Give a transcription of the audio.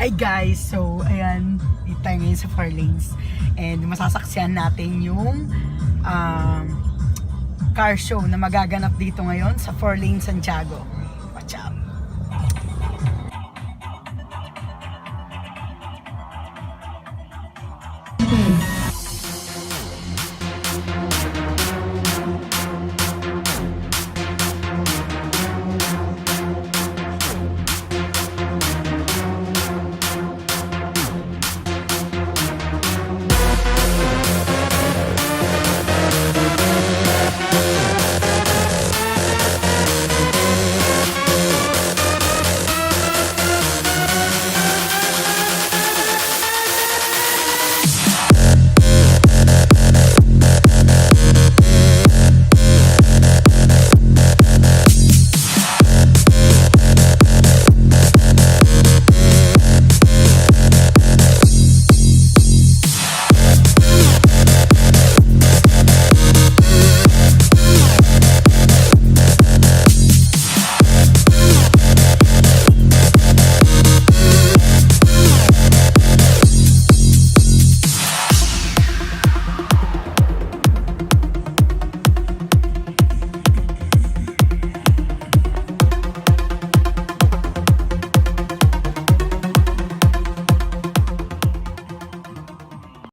Hi guys, so ayan, dito tayo ngayon sa 4 lanes and masasaksiyan natin yung car show na magaganap dito ngayon sa 4 lanes Santiago. Watch out!